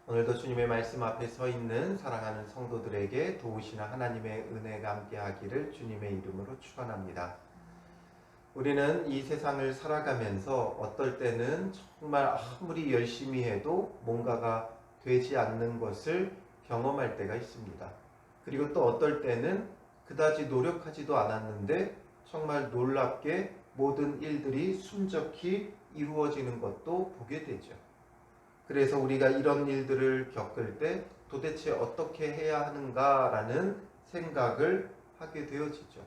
오늘도 주님의 말씀 앞에 서 있는 사랑하는 성도들에게 도우시는 하나님의 은혜가 함께하기를 주님의 이름으로 축원합니다. 우리는 이 세상을 살아가면서 어떨 때는 정말 아무리 열심히 해도 뭔가가 되지 않는 것을 경험할 때가 있습니다. 그리고 또 어떨 때는 그다지 노력하지도 않았는데 정말 놀랍게 모든 일들이 순적히 이루어지는 것도 보게 되죠. 그래서 우리가 이런 일들을 겪을 때 도대체 어떻게 해야 하는가라는 생각을 하게 되어지죠.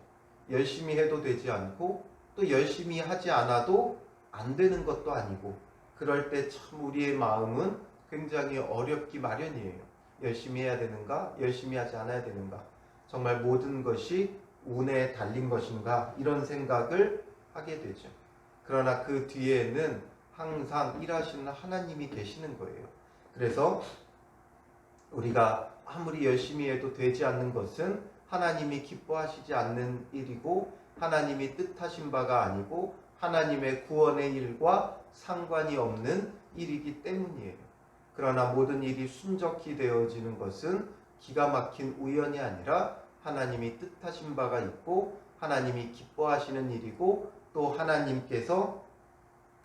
열심히 해도 되지 않고 또 열심히 하지 않아도 안 되는 것도 아니고, 그럴 때 참 우리의 마음은 굉장히 어렵기 마련이에요. 열심히 해야 되는가? 열심히 하지 않아야 되는가? 정말 모든 것이 운에 달린 것인가? 이런 생각을 하게 되죠. 그러나 그 뒤에는 항상 일하시는 하나님이 계시는 거예요. 그래서 우리가 아무리 열심히 해도 되지 않는 것은 하나님이 기뻐하시지 않는 일이고 하나님이 뜻하신 바가 아니고 하나님의 구원의 일과 상관이 없는 일이기 때문이에요. 그러나 모든 일이 순적히 되어지는 것은 기가 막힌 우연이 아니라 하나님이 뜻하신 바가 있고 하나님이 기뻐하시는 일이고 또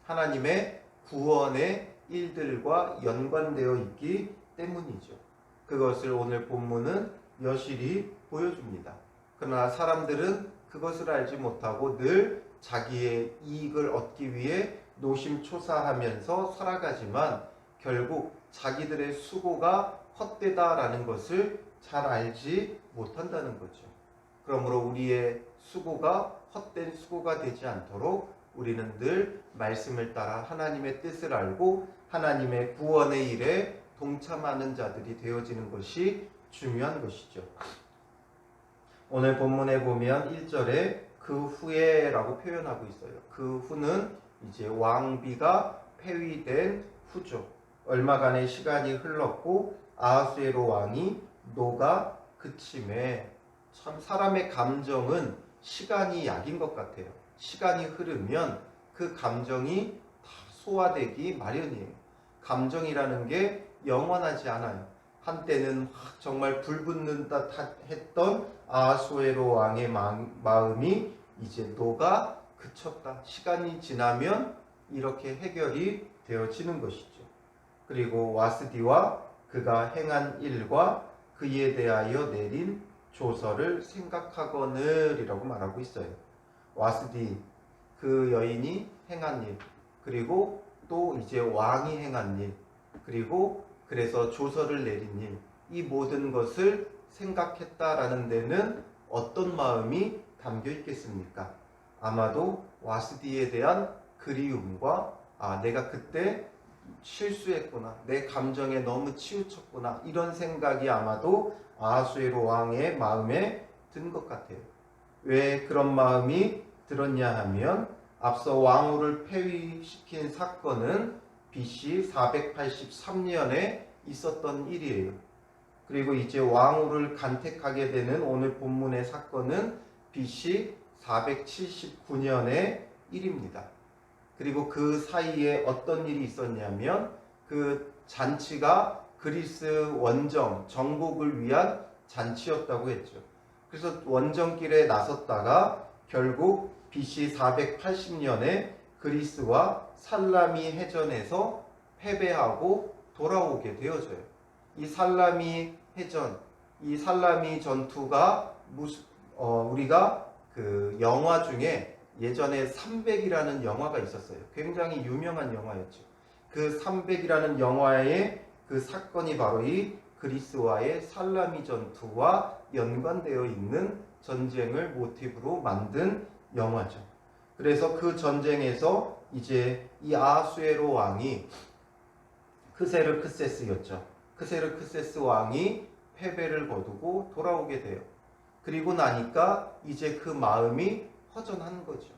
하나님의 구원의 일들과 연관되어 있기 때문이죠. 그것을 오늘 본문은 여실히 보여줍니다. 그러나 사람들은 그것을 알지 못하고 늘 자기의 이익을 얻기 위해 노심초사하면서 살아가지만 결국 자기들의 수고가 헛되다라는 것을 잘 알지 못한다는 거죠. 그러므로 우리의 수고가 헛된 수고가 되지 않도록 우리는 늘 말씀을 따라 하나님의 뜻을 알고 하나님의 구원의 일에 동참하는 자들이 되어지는 것이 중요한 것이죠. 오늘 본문에 보면 1절에 그 후에라고 표현하고 있어요. 그 후는 이제 왕비가 폐위된 후죠. 얼마간의 시간이 흘렀고 아하수에로 왕이 노가 그침에, 참 사람의 감정은 시간이 약인 것 같아요. 시간이 흐르면 그 감정이 다 소화되기 마련이에요. 감정이라는 게 영원하지 않아요. 한때는 정말 불붙는 듯 했던 아하수에로 왕의 마음이 이제 노가 그쳤다. 시간이 지나면 이렇게 해결이 되어지는 것이죠. 그리고 와스디와 그가 행한 일과 그에 대하여 내린 조서를 생각하거늘이라고 말하고 있어요. 와스디, 그 여인이 행한 일, 그리고 또 이제 왕이 행한 일, 그리고 그래서 조서를 내린 일, 이 모든 것을 생각했다라는 데는 어떤 마음이 담겨 있겠습니까? 아마도 와스디에 대한 그리움과 내가 그때 실수했구나, 내 감정에 너무 치우쳤구나, 이런 생각이 아마도 아하수에로 왕의 마음에 든 것 같아요. 왜 그런 마음이 들었냐 하면 앞서 왕후를 폐위시킨 사건은 BC 483년에 있었던 일이에요. 그리고 이제 왕후를 간택하게 되는 오늘 본문의 사건은 BC 479년의 일입니다. 그리고 그 사이에 어떤 일이 있었냐면 그 잔치가 그리스 원정, 정복을 위한 잔치였다고 했죠. 그래서 원정길에 나섰다가 결국 BC 480년에 그리스와 살라미 해전에서 패배하고 돌아오게 되어져요. 이 살라미 해전, 이 살라미 전투가 우리가 그 영화 중에 예전에 300이라는 영화가 있었어요. 굉장히 유명한 영화였죠. 그 300이라는 영화의 그 사건이 바로 이 그리스와의 살라미 전투와 연관되어 있는 전쟁을 모티브로 만든 영화죠. 그래서 그 전쟁에서 이제 이 아하수에로 왕이 크세르크세스였죠. 크세르크세스 왕이 패배를 거두고 돌아오게 돼요. 그리고 나니까 이제 그 마음이 허전한 거죠.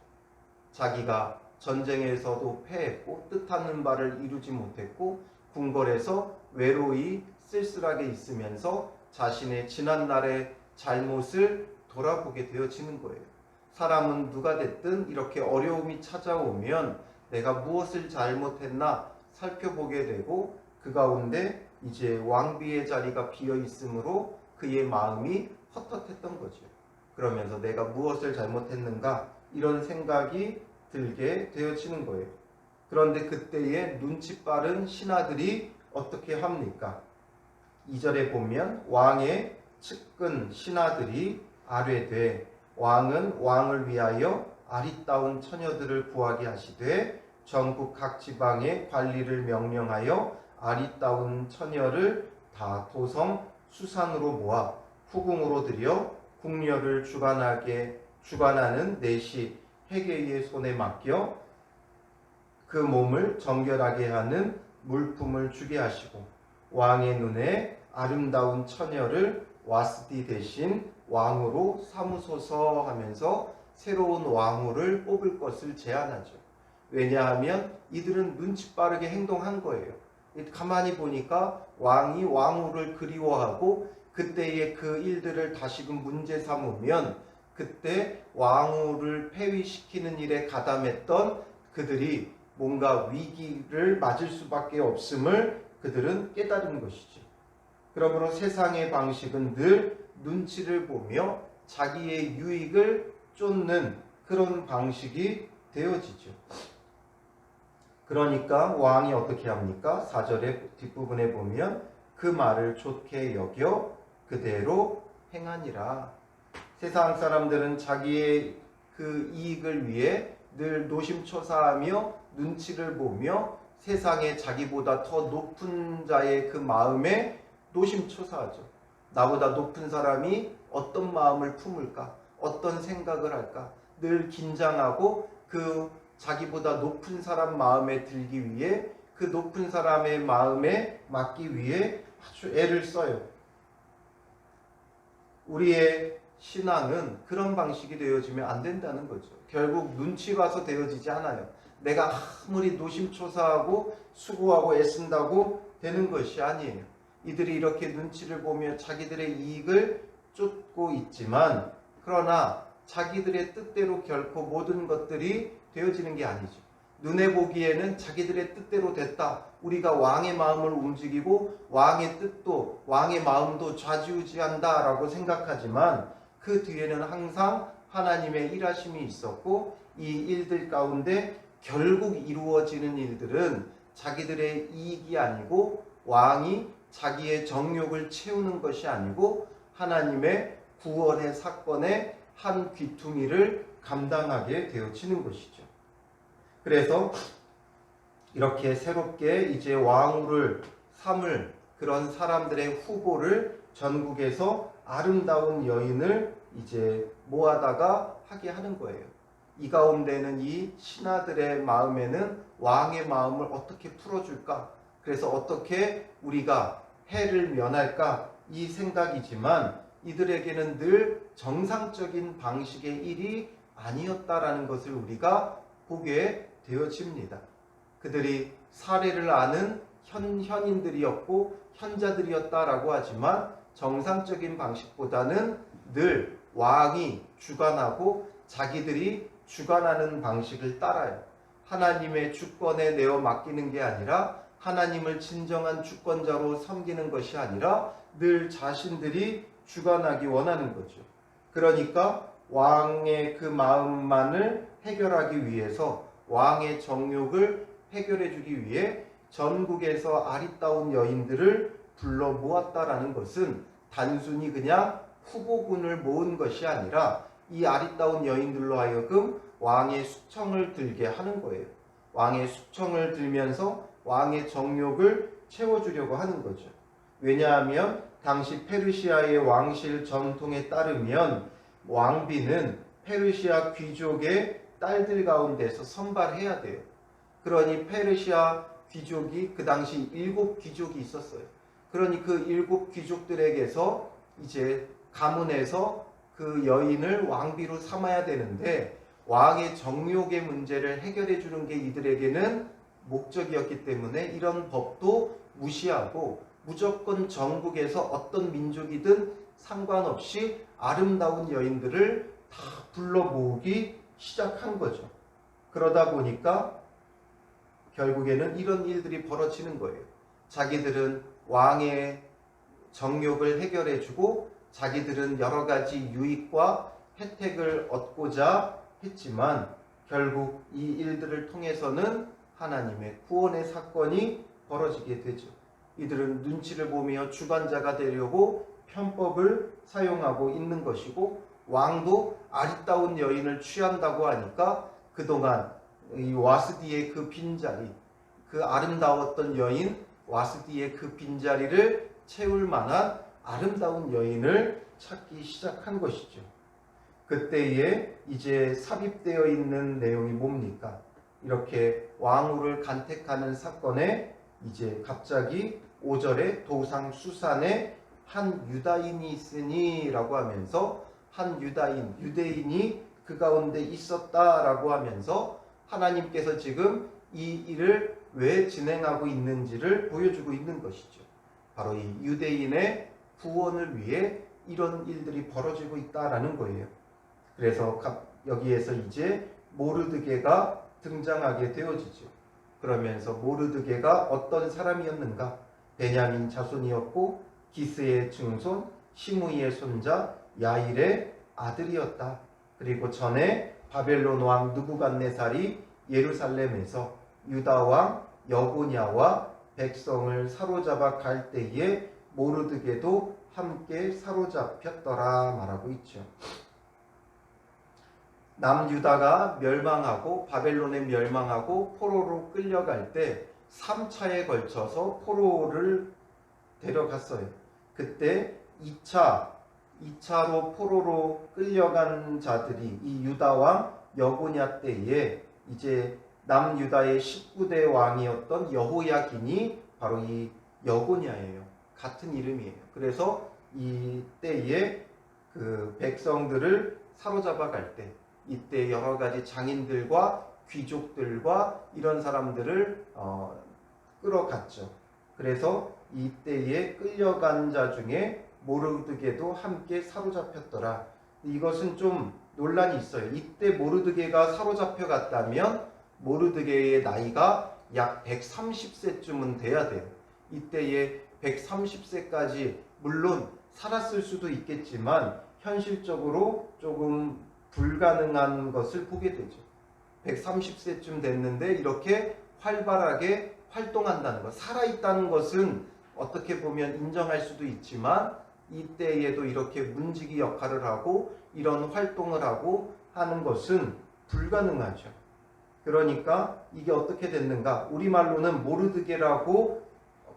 자기가 전쟁에서도 패했고 뜻하는 바를 이루지 못했고 궁궐에서 외로이 쓸쓸하게 있으면서 자신의 지난날의 잘못을 돌아보게 되어지는 거예요. 사람은 누가 됐든 이렇게 어려움이 찾아오면 내가 무엇을 잘못했나 살펴보게 되고 그 가운데 이제 왕비의 자리가 비어 있으므로 그의 마음이 헛헛했던 거죠. 그러면서 내가 무엇을 잘못했는가 이런 생각이 들게 되어지는 거예요. 그런데 그때에 눈치 빠른 신하들이 어떻게 합니까? 2절에 보면 왕의 측근 신하들이 아뢰되 왕은 왕을 위하여 아리따운 처녀들을 구하게 하시되 전국 각 지방의 관리를 명령하여 아리따운 처녀를 다 도성 수산으로 모아 후궁으로 들여 궁녀를 주관하는 내시 해계의 손에 맡겨 그 몸을 정결하게 하는 물품을 주게 하시고 왕의 눈에 아름다운 처녀를 와스디 대신 왕으로 삼으소서 하면서 새로운 왕후를 뽑을 것을 제안하죠. 왜냐하면 이들은 눈치 빠르게 행동한 거예요. 가만히 보니까 왕이 왕후를 그리워하고 그때의 그 일들을 다시금 문제 삼으면 그때 왕후를 폐위시키는 일에 가담했던 그들이 뭔가 위기를 맞을 수밖에 없음을 그들은 깨달은 것이죠. 그러므로 세상의 방식은 늘 눈치를 보며 자기의 유익을 쫓는 그런 방식이 되어지죠. 그러니까 왕이 어떻게 합니까? 4절의 뒷부분에 보면 그 말을 좋게 여겨 그대로 행하니라. 세상 사람들은 자기의 그 이익을 위해 늘 노심초사하며 눈치를 보며 세상에 자기보다 더 높은 자의 그 마음에 노심초사하죠. 나보다 높은 사람이 어떤 마음을 품을까? 어떤 생각을 할까? 늘 긴장하고 그 자기보다 높은 사람 마음에 들기 위해 그 높은 사람의 마음에 맞기 위해 아주 애를 써요. 우리의 신앙은 그런 방식이 되어지면 안 된다는 거죠. 결국 눈치 봐서 되어지지 않아요. 내가 아무리 노심초사하고 수고하고 애쓴다고 되는 것이 아니에요. 이들이 이렇게 눈치를 보며 자기들의 이익을 쫓고 있지만 그러나 자기들의 뜻대로 결코 모든 것들이 되어지는 게 아니죠. 눈에 보기에는 자기들의 뜻대로 됐다. 우리가 왕의 마음을 움직이고 왕의 뜻도 왕의 마음도 좌지우지한다 라고 생각하지만 그 뒤에는 항상 하나님의 일하심이 있었고 이 일들 가운데 결국 이루어지는 일들은 자기들의 이익이 아니고 왕이 자기의 정욕을 채우는 것이 아니고 하나님의 구원의 사건의 한 귀퉁이를 감당하게 되어지는 것이죠. 그래서 이렇게 새롭게 이제 왕후를 삼을 그런 사람들의 후보를 전국에서 아름다운 여인을 이제 모아다가 하게 하는 거예요. 이 가운데는 이 신하들의 마음에는 왕의 마음을 어떻게 풀어줄까? 그래서 어떻게 우리가 해를 면할까? 이 생각이지만 이들에게는 늘 정상적인 방식의 일이 아니었다라는 것을 우리가 보게 되어집니다. 그들이 사례를 아는 현인들이었고 현자들이었다라고 하지만 정상적인 방식보다는 늘 왕이 주관하고 자기들이 주관하는 방식을 따라요. 하나님의 주권에 내어 맡기는 게 아니라 하나님을 진정한 주권자로 섬기는 것이 아니라 늘 자신들이 주관하기 원하는 거죠. 그러니까 왕의 그 마음만을 해결하기 위해서 왕의 정욕을 해결해 주기 위해 전국에서 아리따운 여인들을 불러 모았다라는 것은 단순히 그냥 후보군을 모은 것이 아니라 이 아리따운 여인들로 하여금 왕의 숙청을 들게 하는 거예요. 왕의 숙청을 들면서 왕의 정욕을 채워주려고 하는 거죠. 왜냐하면 당시 페르시아의 왕실 전통에 따르면 왕비는 페르시아 귀족의 딸들 가운데서 선발해야 돼요. 그러니 페르시아 귀족이 그 당시 7귀족이 있었어요. 그러니 그 7귀족들에게서 이제 가문에서 그 여인을 왕비로 삼아야 되는데 왕의 정욕의 문제를 해결해 주는 게 이들에게는 목적이었기 때문에 이런 법도 무시하고 무조건 전국에서 어떤 민족이든 상관없이 아름다운 여인들을 다 불러 모으기 시작한 거죠. 그러다 보니까 결국에는 이런 일들이 벌어지는 거예요. 자기들은 왕의 정욕을 해결해주고 자기들은 여러 가지 유익과 혜택을 얻고자 했지만 결국 이 일들을 통해서는 하나님의 구원의 사건이 벌어지게 되죠. 이들은 눈치를 보며 주관자가 되려고 편법을 사용하고 있는 것이고, 왕도 아리따운 여인을 취한다고 하니까 그동안 이 와스디의 그 빈자리, 그 아름다웠던 여인 와스디의 그 빈자리를 채울 만한 아름다운 여인을 찾기 시작한 것이죠. 그때에 이제 삽입되어 있는 내용이 뭡니까? 이렇게 왕후를 간택하는 사건에 이제 갑자기 5절에 도상 수산에 한 유다인이 있으니 라고 하면서 한 유다인, 유대인이 그 가운데 있었다라고 하면서 하나님께서 지금 이 일을 왜 진행하고 있는지를 보여주고 있는 것이죠. 바로 이 유대인의 구원을 위해 이런 일들이 벌어지고 있다라는 거예요. 그래서 여기에서 이제 모르드게가 등장하게 되어지죠. 그러면서 모르드게가 어떤 사람이었는가? 베냐민 자손이었고 기스의 증손, 시므이의 손자 야일의 아들이었다. 그리고 전에 바벨론 왕 느부갓네살이 예루살렘에서 유다 왕 여고냐와 백성을 사로잡아 갈 때에 모르드게도 함께 사로잡혔더라 말하고 있죠. 남유다가 멸망하고 바벨론에 멸망하고 포로로 끌려갈 때 3차에 걸쳐서 포로를 데려갔어요. 그때 2차로 포로로 끌려간 자들이 이 유다 왕 여고냐 때에 이제 남유다의 19대 왕이었던 여호야긴이 바로 이 여고냐예요. 같은 이름이에요. 그래서 이 때에 그 백성들을 사로잡아 갈 때 이때 여러 가지 장인들과 귀족들과 이런 사람들을 끌어갔죠. 그래서 이때에 끌려간 자 중에 모르드게도 함께 사로잡혔더라. 이것은 좀 논란이 있어요. 이때 모르드게가 사로잡혀 갔다면 모르드게의 나이가 약 130세쯤은 돼야 돼요. 이때에 130세까지 물론 살았을 수도 있겠지만 현실적으로 조금 불가능한 것을 보게 되죠. 130세쯤 됐는데 이렇게 활발하게 활동한다는 것, 살아있다는 것은 어떻게 보면 인정할 수도 있지만 이때에도 이렇게 문지기 역할을 하고 이런 활동을 하고 하는 것은 불가능하죠. 그러니까 이게 어떻게 됐는가? 우리말로는 모르드게라고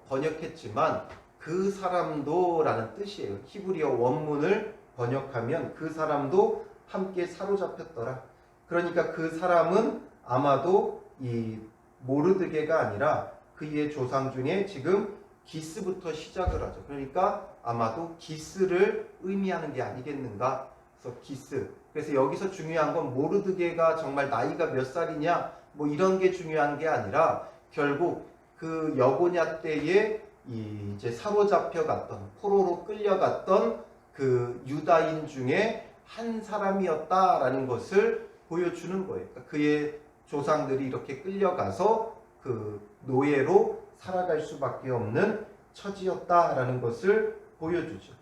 번역했지만 그 사람도 라는 뜻이에요. 히브리어 원문을 번역하면 그 사람도 함께 사로잡혔더라. 그러니까 그 사람은 아마도 이 모르드게가 아니라 그의 조상 중에 지금 기스부터 시작을 하죠. 그러니까 아마도 기스를 의미하는 게 아니겠는가. 그래서 기스. 그래서 여기서 중요한 건 모르드게가 정말 나이가 몇 살이냐 뭐 이런 게 중요한 게 아니라 결국 그 여고냐 때에 이제 사로잡혀 갔던 포로로 끌려갔던 그 유다인 중에 한 사람이었다라는 것을 보여주는 거예요. 그러니까 그의 조상들이 이렇게 끌려가서 그 노예로 살아갈 수밖에 없는 처지였다라는 것을 보여주죠.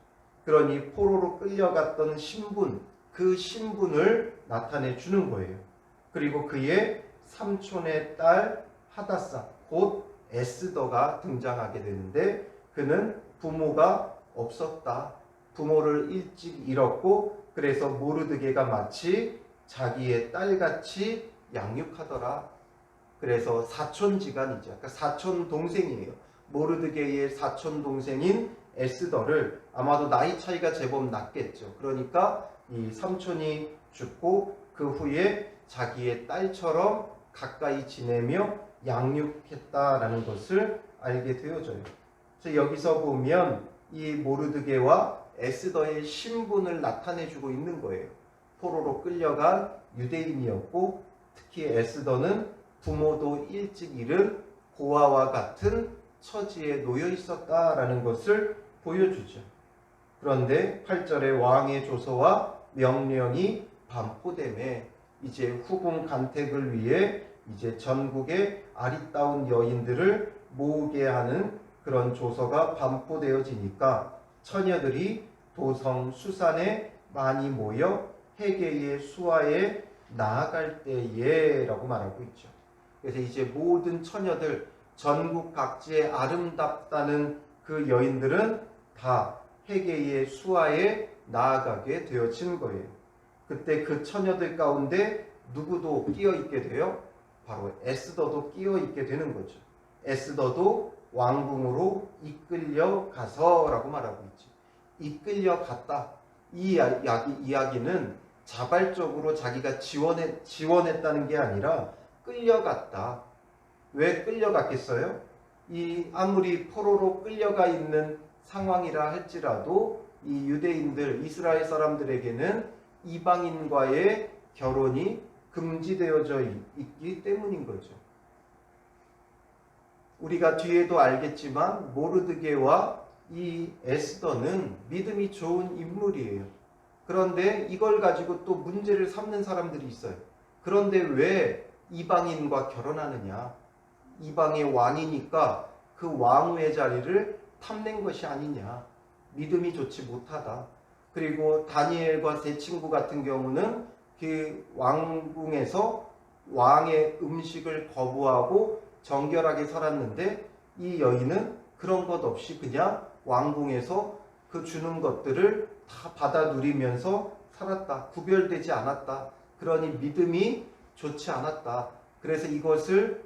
그러니 포로로 끌려갔던 신분, 그 신분을 나타내 주는 거예요. 그리고 그의 삼촌의 딸 하다사, 곧 에스더가 등장하게 되는데 그는 부모가 없었다. 부모를 일찍 잃었고 그래서 모르드게가 마치 자기의 딸같이 양육하더라. 그래서 사촌지간이죠. 그러니까 사촌 동생이에요. 모르드게의 사촌 동생인 에스더를 아마도 나이 차이가 제법 났겠죠. 그러니까 이 삼촌이 죽고 그 후에 자기의 딸처럼 가까이 지내며 양육했다라는 것을 알게 되어져요. 그래서 여기서 보면 이 모르드게와 에스더의 신분을 나타내주고 있는 거예요. 포로로 끌려간 유대인이었고 특히 에스더는 부모도 일찍 잃은 고아와 같은 처지에 놓여 있었다라는 것을 보여주죠. 그런데 8절에 왕의 조서와 명령이 반포됨에 이제 후궁 간택을 위해 이제 전국의 아리따운 여인들을 모으게 하는 그런 조서가 반포되어지니까 처녀들이 도성 수산에 많이 모여 헤게의 수하에 나아갈 때에 라고 말하고 있죠. 그래서 이제 모든 처녀들, 전국 각지의 아름답다는 그 여인들은 다 헤게의 수하에 나아가게 되어진 거예요. 그때 그 처녀들 가운데 누구도 끼어 있게 돼요? 바로 에스더도 끼어 있게 되는 거죠. 에스더도 왕궁으로 이끌려 가서라고 말하고 있죠. 이끌려 갔다. 이 이야기는 자발적으로 자기가 지원했다는 게 아니라 끌려갔다. 왜 끌려갔겠어요? 이 아무리 포로로 끌려가 있는 상황이라 할지라도 이 유대인들, 이스라엘 사람들에게는 이방인과의 결혼이 금지되어져 있기 때문인 거죠. 우리가 뒤에도 알겠지만 모르드게와 이 에스더는 믿음이 좋은 인물이에요. 그런데 이걸 가지고 또 문제를 삼는 사람들이 있어요. 그런데 왜 이방인과 결혼하느냐? 이방의 왕이니까 그 왕후의 자리를 탐낸 것이 아니냐? 믿음이 좋지 못하다. 그리고 다니엘과 세 친구 같은 경우는 그 왕궁에서 왕의 음식을 거부하고 정결하게 살았는데 이 여인은 그런 것 없이 그냥 왕궁에서 그 주는 것들을 다 받아 누리면서 살았다. 구별되지 않았다. 그러니 믿음이 좋지 않았다. 그래서 이것을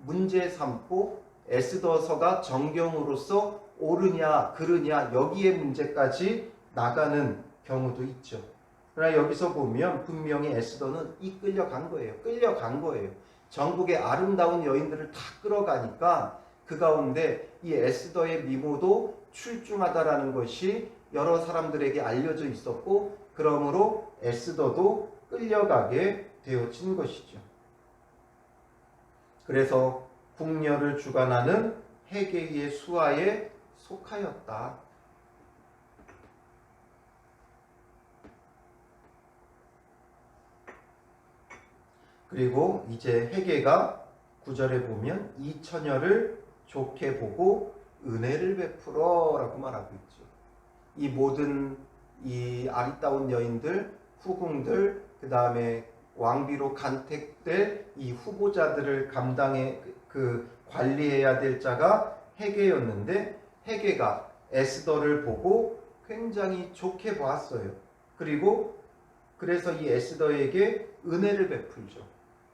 문제 삼고 에스더서가 정경으로서 옳으냐 그르냐 여기에 문제까지 나가는 경우도 있죠. 그러나 여기서 보면 분명히 에스더는 이끌려간 거예요. 끌려간 거예요. 전국의 아름다운 여인들을 다 끌어가니까 그 가운데 이 에스더의 미모도 출중하다라는 것이 여러 사람들에게 알려져 있었고 그러므로 에스더도 끌려가게 되어진 것이죠. 그래서 궁녀를 주관하는 헤게의 수하에 속하였다. 그리고 이제 헤게가 9절에 보면 이 처녀를 좋게 보고 은혜를 베풀어 라고 말하고 있죠. 이 모든 이 아리따운 여인들, 후궁들, 그 다음에 왕비로 간택될 이 후보자들을 관리해야 될 자가 헤게였는데 헤게가 에스더를 보고 굉장히 좋게 보았어요. 그래서 이 에스더에게 은혜를 베풀죠.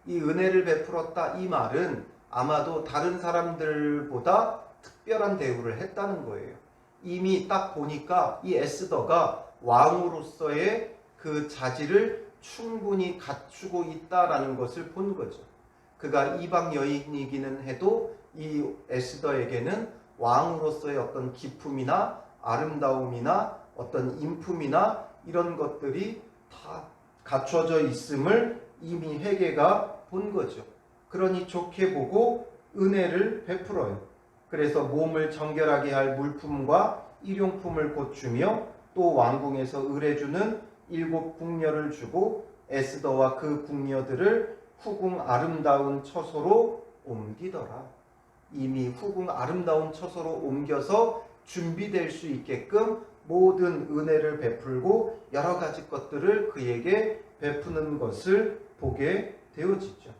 이 은혜를 베풀었다 이 말은 아마도 다른 사람들보다 특별한 대우를 했다는 거예요. 이미 딱 보니까 이 에스더가 왕으로서의 그 자질을 충분히 갖추고 있다라는 것을 본 거죠. 그가 이방 여인이기는 해도 이 에스더에게는 왕으로서의 어떤 기품이나 아름다움이나 어떤 인품이나 이런 것들이 다 갖춰져 있음을 이미 헤게가 본 거죠. 그러니 좋게 보고 은혜를 베풀어요. 그래서 몸을 정결하게 할 물품과 일용품을 곧 주며 또 왕궁에서 의뢰주는 7 궁녀를 주고 에스더와 그 궁녀들을 후궁 아름다운 처소로 옮기더라. 이미 후궁 아름다운 처소로 옮겨서 준비될 수 있게끔 모든 은혜를 베풀고 여러 가지 것들을 그에게 베푸는 것을 보게 되어지죠.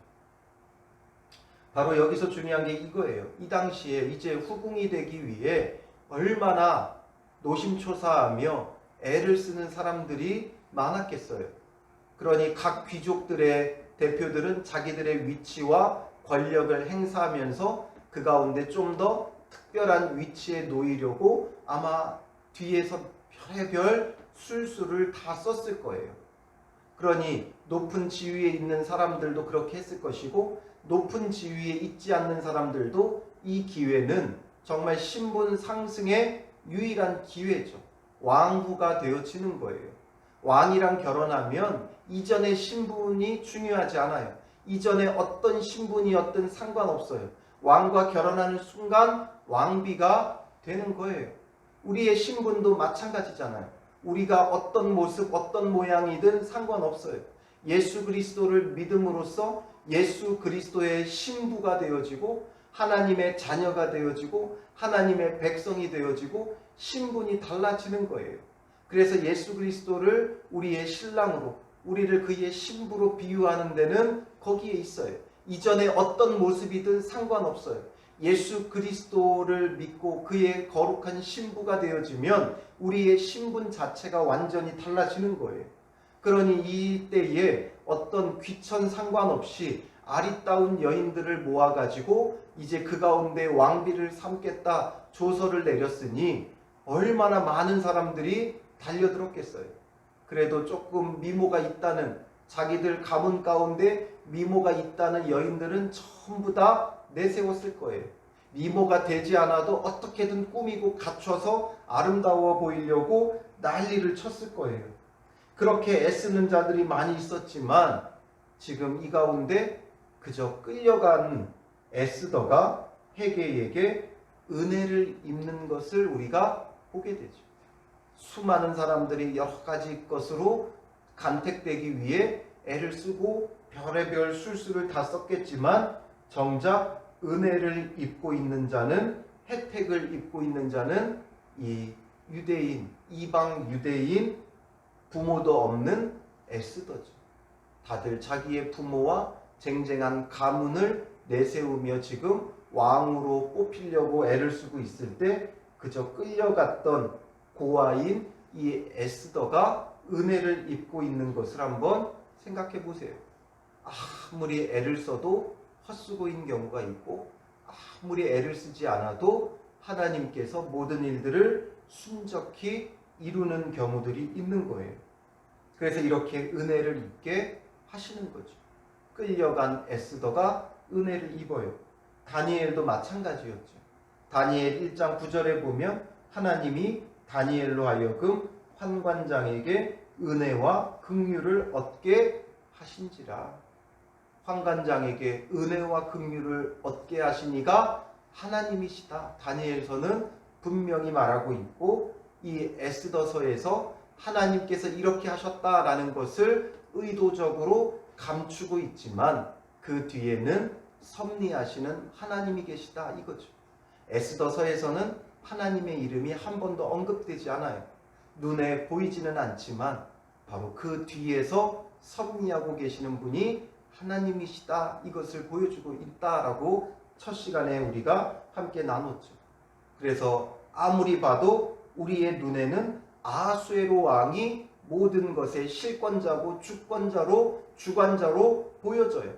바로 여기서 중요한 게 이거예요. 이 당시에 이제 후궁이 되기 위해 얼마나 노심초사하며 애를 쓰는 사람들이 많았겠어요. 그러니 각 귀족들의 대표들은 자기들의 위치와 권력을 행사하면서 그 가운데 좀 더 특별한 위치에 놓이려고 아마 뒤에서 별의별 술수를 다 썼을 거예요. 그러니 높은 지위에 있는 사람들도 그렇게 했을 것이고 높은 지위에 있지 않는 사람들도 이 기회는 정말 신분 상승의 유일한 기회죠. 왕후가 되어지는 거예요. 왕이랑 결혼하면 이전의 신분이 중요하지 않아요. 이전에 어떤 신분이었든 상관없어요. 왕과 결혼하는 순간 왕비가 되는 거예요. 우리의 신분도 마찬가지잖아요. 우리가 어떤 모습, 어떤 모양이든 상관없어요. 예수 그리스도를 믿음으로써 예수 그리스도의 신부가 되어지고 하나님의 자녀가 되어지고 하나님의 백성이 되어지고 신분이 달라지는 거예요. 그래서 예수 그리스도를 우리의 신랑으로, 우리를 그의 신부로 비유하는 데는 거기에 있어요. 이전에 어떤 모습이든 상관없어요. 예수 그리스도를 믿고 그의 거룩한 신부가 되어지면 우리의 신분 자체가 완전히 달라지는 거예요. 그러니 이때에 어떤 귀천 상관없이 아리따운 여인들을 모아가지고 이제 그 가운데 왕비를 삼겠다 조서를 내렸으니 얼마나 많은 사람들이 달려들었겠어요. 그래도 조금 미모가 있다는, 자기들 가문 가운데 미모가 있다는 여인들은 전부 다 내세웠을 거예요. 미모가 되지 않아도 어떻게든 꾸미고 갖춰서 아름다워 보이려고 난리를 쳤을 거예요. 그렇게 애쓰는 자들이 많이 있었지만 지금 이 가운데 그저 끌려간 에스더가 헤게에게 은혜를 입는 것을 우리가 보게 되죠. 수많은 사람들이 여러 가지 것으로 간택되기 위해 애를 쓰고 별의별 술수를 다 썼겠지만 정작 은혜를 입고 있는 자는, 혜택을 입고 있는 자는 이 유대인, 이방 유대인, 부모도 없는 에스더죠. 다들 자기의 부모와 쟁쟁한 가문을 내세우며 지금 왕으로 뽑히려고 애를 쓰고 있을 때 그저 끌려갔던 고아인 이 에스더가 은혜를 입고 있는 것을 한번 생각해 보세요. 아무리 애를 써도 헛쓰고 있는 경우가 있고, 아무리 애를 쓰지 않아도 하나님께서 모든 일들을 순적히 이루는 경우들이 있는 거예요. 그래서 이렇게 은혜를 입게 하시는 거죠. 끌려간 에스더가 은혜를 입어요. 다니엘도 마찬가지였죠. 다니엘 1장 9절에 보면 하나님이 다니엘로 하여금 환관장에게 은혜와 긍휼을 얻게 하신지라. 환관장에게 은혜와 긍휼을 얻게 하시니가 하나님이시다. 다니엘서는 분명히 말하고 있고, 이 에스더서에서 하나님께서 이렇게 하셨다라는 것을 의도적으로 감추고 있지만 그 뒤에는 섭리하시는 하나님이 계시다 이거죠. 에스더서에서는 하나님의 이름이 한 번도 언급되지 않아요. 눈에 보이지는 않지만 바로 그 뒤에서 섭리하고 계시는 분이 하나님이시다 이것을 보여주고 있다라고 첫 시간에 우리가 함께 나눴죠. 그래서 아무리 봐도 우리의 눈에는 아수에로 왕이 모든 것의 실권자고 주관자로 보여져요.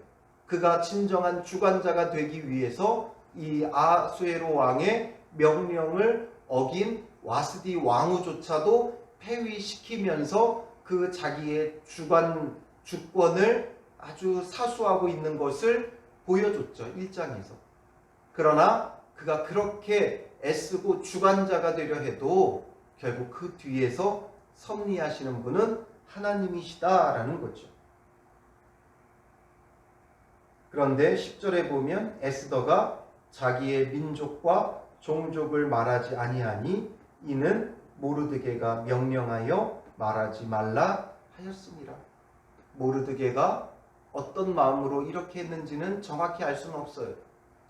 그가 진정한 주관자가 되기 위해서 이 아수에로 왕의 명령을 어긴 와스디 왕후조차도 폐위시키면서 그 자기의 주권을 아주 사수하고 있는 것을 보여줬죠. 1장에서. 그러나 그가 그렇게 애쓰고 주관자가 되려 해도 결국 그 뒤에서 섭리하시는 분은 하나님이시다라는 거죠. 그런데 10절에 보면 에스더가 자기의 민족과 종족을 말하지 아니하니 이는 모르드게가 명령하여 말하지 말라 하였습니다. 모르드게가 어떤 마음으로 이렇게 했는지는 정확히 알 수는 없어요.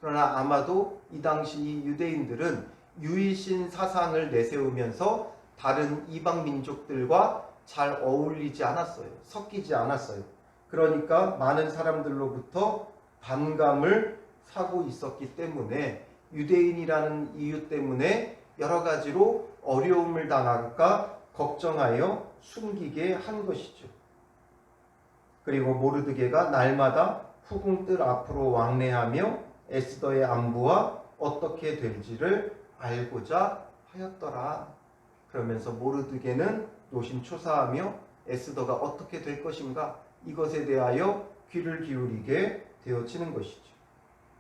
그러나 아마도 이 당시 유대인들은 유일신 사상을 내세우면서 다른 이방 민족들과 잘 어울리지 않았어요. 섞이지 않았어요. 그러니까 많은 사람들로부터 반감을 사고 있었기 때문에 유대인이라는 이유 때문에 여러 가지로 어려움을 당할까 걱정하여 숨기게 한 것이죠. 그리고 모르드게가 날마다 후궁들 앞으로 왕래하며 에스더의 안부와 어떻게 될지를 알고자 하였더라. 그러면서 모르드게는 노심초사하며 에스더가 어떻게 될 것인가 이것에 대하여 귀를 기울이게 되어지는 것이죠.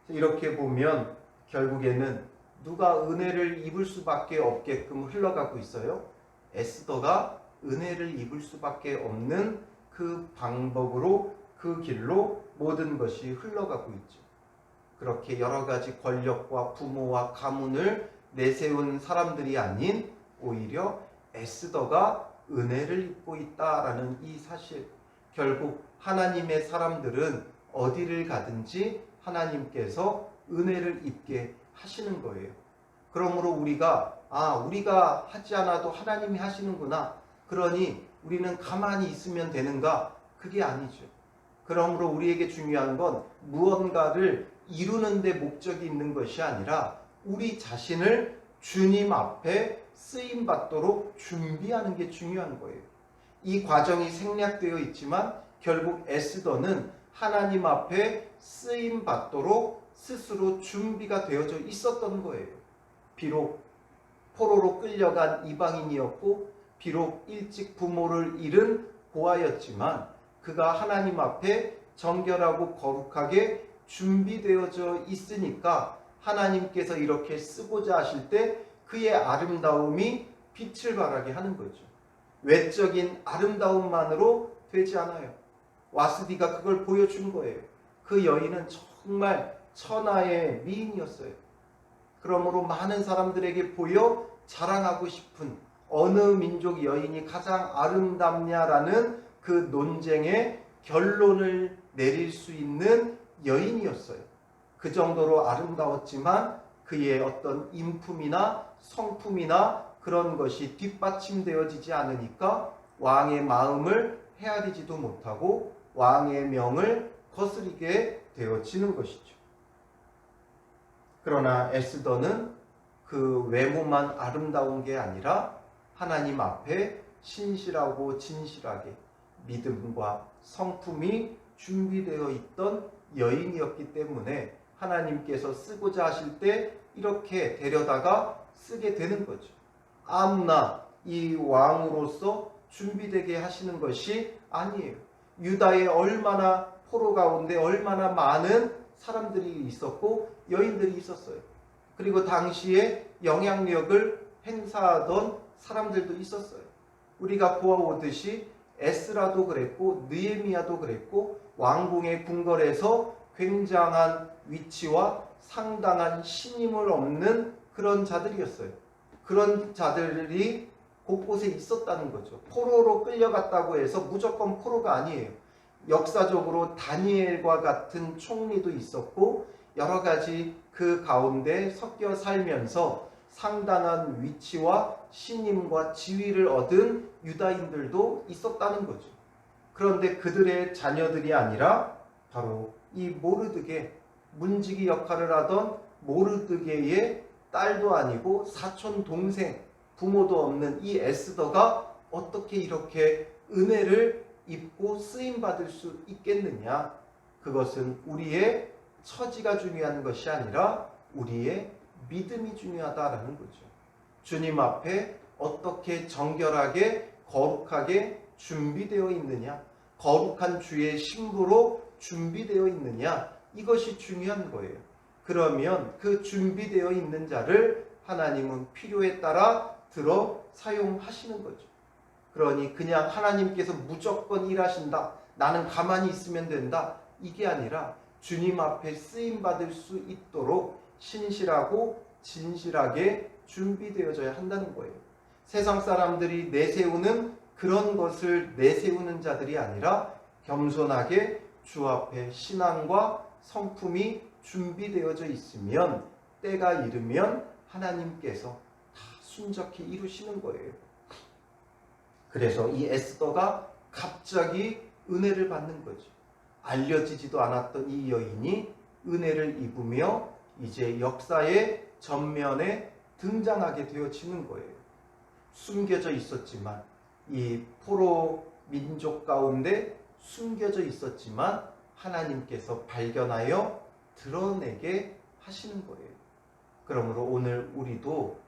이렇게 보면 결국에는 누가 은혜를 입을 수밖에 없게끔 흘러가고 있어요? 에스더가 은혜를 입을 수밖에 없는 그 방법으로, 그 길로 모든 것이 흘러가고 있죠. 그렇게 여러 가지 권력과 부모와 가문을 내세운 사람들이 아닌 오히려 에스더가 은혜를 입고 있다라는 이 사실. 결국 하나님의 사람들은 어디를 가든지 하나님께서 은혜를 입게 하시는 거예요. 그러므로 우리가 우리가 하지 않아도 하나님이 하시는구나. 그러니 우리는 가만히 있으면 되는가? 그게 아니죠. 그러므로 우리에게 중요한 건 무언가를 이루는 데 목적이 있는 것이 아니라 우리 자신을 주님 앞에 쓰임 받도록 준비하는 게 중요한 거예요. 이 과정이 생략되어 있지만 결국 에스더는 하나님 앞에 쓰임 받도록 스스로 준비가 되어져 있었던 거예요. 비록 포로로 끌려간 이방인이었고 비록 일찍 부모를 잃은 고아였지만 그가 하나님 앞에 정결하고 거룩하게 준비되어져 있으니까 하나님께서 이렇게 쓰고자 하실 때 그의 아름다움이 빛을 발하게 하는 거죠. 외적인 아름다움만으로 되지 않아요. 와스디가 그걸 보여준 거예요. 그 여인은 정말 천하의 미인이었어요. 그러므로 많은 사람들에게 보여 자랑하고 싶은 어느 민족 여인이 가장 아름답냐라는 그 논쟁의 결론을 내릴 수 있는 여인이었어요. 그 정도로 아름다웠지만 그의 어떤 인품이나 성품이나 그런 것이 뒷받침되어지지 않으니까 왕의 마음을 헤아리지도 못하고 왕의 명을 거스리게 되어지는 것이죠. 그러나 에스더는 그 외모만 아름다운 게 아니라 하나님 앞에 신실하고 진실하게 믿음과 성품이 준비되어 있던 여인이었기 때문에 하나님께서 쓰고자 하실 때 이렇게 데려다가 쓰게 되는 거죠. 아무나 이 왕으로서 준비되게 하시는 것이 아니에요. 유다에 얼마나 포로 가운데 얼마나 많은 사람들이 있었고 여인들이 있었어요. 그리고 당시에 영향력을 행사하던 사람들도 있었어요. 우리가 보아오듯이 에스라도 그랬고 느헤미야도 그랬고 왕궁의 궁궐에서 굉장한 위치와 상당한 신임을 얻는 그런 자들이었어요. 그런 자들이 곳곳에 있었다는 거죠. 포로로 끌려갔다고 해서 무조건 포로가 아니에요. 역사적으로 다니엘과 같은 총리도 있었고 여러 가지 그 가운데 섞여 살면서 상당한 위치와 신임과 지위를 얻은 유다인들도 있었다는 거죠. 그런데 그들의 자녀들이 아니라 바로 이 모르드게, 문지기 역할을 하던 모르드게의 딸도 아니고 사촌 동생, 부모도 없는 이 에스더가 어떻게 이렇게 은혜를 입고 쓰임받을 수 있겠느냐? 그것은 우리의 처지가 중요한 것이 아니라 우리의 믿음이 중요하다라는 거죠. 주님 앞에 어떻게 정결하게 거룩하게 준비되어 있느냐, 거룩한 주의 신부로 준비되어 있느냐, 이것이 중요한 거예요. 그러면 그 준비되어 있는 자를 하나님은 필요에 따라 들어 사용하시는 거죠. 그러니 그냥 하나님께서 무조건 일하신다, 나는 가만히 있으면 된다, 이게 아니라 주님 앞에 쓰임받을 수 있도록 신실하고 진실하게 준비되어져야 한다는 거예요. 세상 사람들이 내세우는 그런 것을 내세우는 자들이 아니라 겸손하게 주 앞에 신앙과 성품이 준비되어져 있으면 때가 이르면 하나님께서 다 순적히 이루시는 거예요. 그래서 이 에스더가 갑자기 은혜를 받는 거죠. 알려지지도 않았던 이 여인이 은혜를 입으며 이제 역사의 전면에 등장하게 되어지는 거예요. 숨겨져 있었지만, 이 포로 민족 가운데 숨겨져 있었지만 하나님께서 발견하여 드러내게 하시는 거예요. 그러므로 오늘 우리도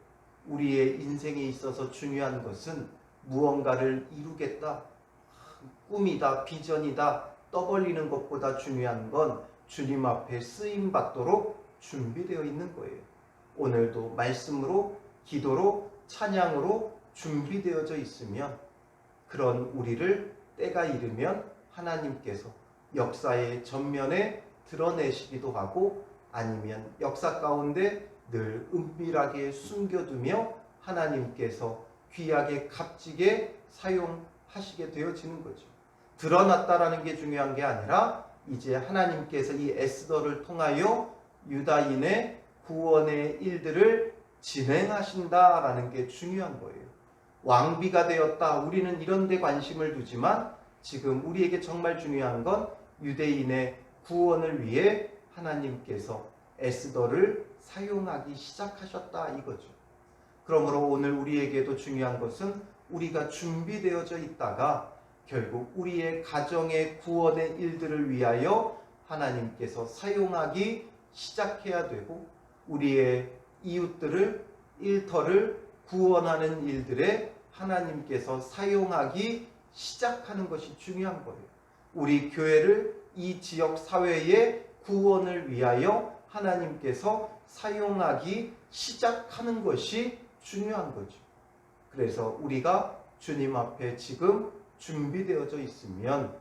우리의 인생에 있어서 중요한 것은 무언가를 이루겠다, 꿈이다, 비전이다 떠벌리는 것보다 중요한 건 주님 앞에 쓰임 받도록 준비되어 있는 거예요. 오늘도 말씀으로, 기도로, 찬양으로 준비되어져 있으면 그런 우리를 때가 이르면 하나님께서 역사의 전면에 드러내시기도 하고 아니면 역사 가운데 늘 은밀하게 숨겨두며 하나님께서 귀하게 값지게 사용하시게 되어지는 거죠. 드러났다라는 게 중요한 게 아니라 이제 하나님께서 이 에스더를 통하여 유다인의 구원의 일들을 진행하신다라는 게 중요한 거예요. 왕비가 되었다. 우리는 이런 데 관심을 두지만 지금 우리에게 정말 중요한 건 유대인의 구원을 위해 하나님께서 에스더를 사용하기 시작하셨다 이거죠. 그러므로 오늘 우리에게도 중요한 것은 우리가 준비되어져 있다가 결국 우리의 가정의 구원의 일들을 위하여 하나님께서 사용하기 시작해야 되고 우리의 이웃들을 일터를 구원하는 일들에 하나님께서 사용하기 시작하는 것이 중요한 거예요. 우리 교회를 이 지역 사회의 구원을 위하여 하나님께서 사용하기 시작하는 것이 중요한 거죠. 그래서 우리가 주님 앞에 지금 준비되어져 있으면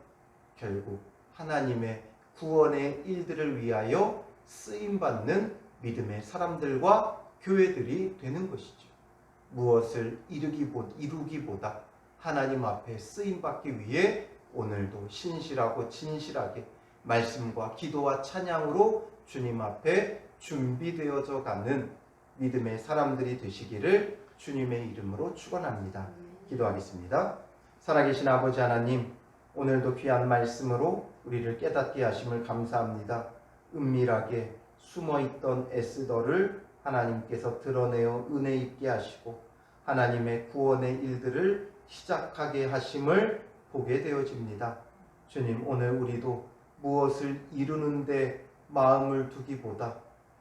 결국 하나님의 구원의 일들을 위하여 쓰임받는 믿음의 사람들과 교회들이 되는 것이죠. 무엇을 이루기보다 하나님 앞에 쓰임받기 위해 오늘도 신실하고 진실하게 말씀과 기도와 찬양으로 주님 앞에 준비되어져 가는 믿음의 사람들이 되시기를 주님의 이름으로 축원합니다. 기도하겠습니다. 살아계신 아버지 하나님, 오늘도 귀한 말씀으로 우리를 깨닫게 하심을 감사합니다. 은밀하게 숨어있던 에스더를 하나님께서 드러내어 은혜 있게 하시고 하나님의 구원의 일들을 시작하게 하심을 보게 되어집니다. 주님, 오늘 우리도 무엇을 이루는데 마음을 두기보다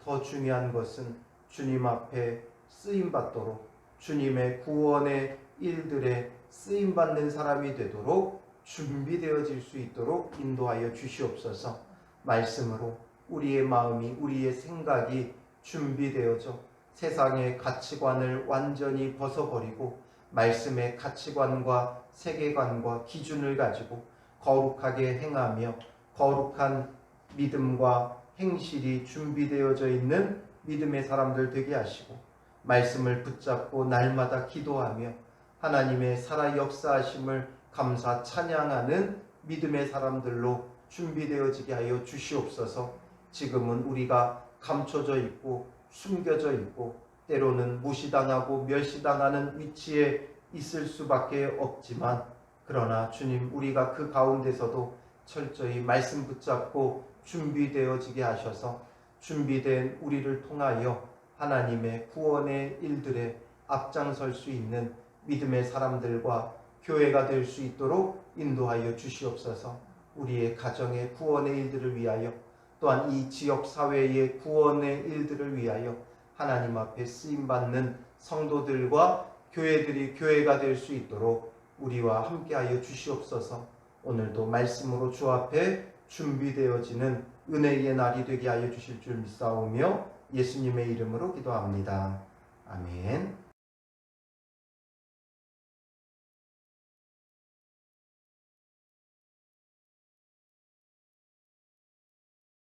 더 중요한 것은 주님 앞에 쓰임받도록 주님의 구원의 일들에 쓰임받는 사람이 되도록 준비되어질 수 있도록 인도하여 주시옵소서. 말씀으로 우리의 마음이 우리의 생각이 준비되어져 세상의 가치관을 완전히 벗어버리고 말씀의 가치관과 세계관과 기준을 가지고 거룩하게 행하며 거룩한 믿음과 행실이 준비되어져 있는 믿음의 사람들 되게 하시고 말씀을 붙잡고 날마다 기도하며 하나님의 살아 역사하심을 감사 찬양하는 믿음의 사람들로 준비되어지게 하여 주시옵소서. 지금은 우리가 감춰져 있고 숨겨져 있고 때로는 무시당하고 멸시당하는 위치에 있을 수밖에 없지만 그러나 주님, 우리가 그 가운데서도 철저히 말씀 붙잡고 준비되어지게 하셔서 준비된 우리를 통하여 하나님의 구원의 일들에 앞장설 수 있는 믿음의 사람들과 교회가 될 수 있도록 인도하여 주시옵소서. 우리의 가정의 구원의 일들을 위하여 또한 이 지역 사회의 구원의 일들을 위하여 하나님 앞에 쓰임받는 성도들과 교회들이 교회가 될 수 있도록 우리와 함께하여 주시옵소서. 오늘도 말씀으로 주 앞에 준비되어지는 은혜의 날이 되게 하여 주실 줄 믿사오며 예수님의 이름으로 기도합니다. 아멘.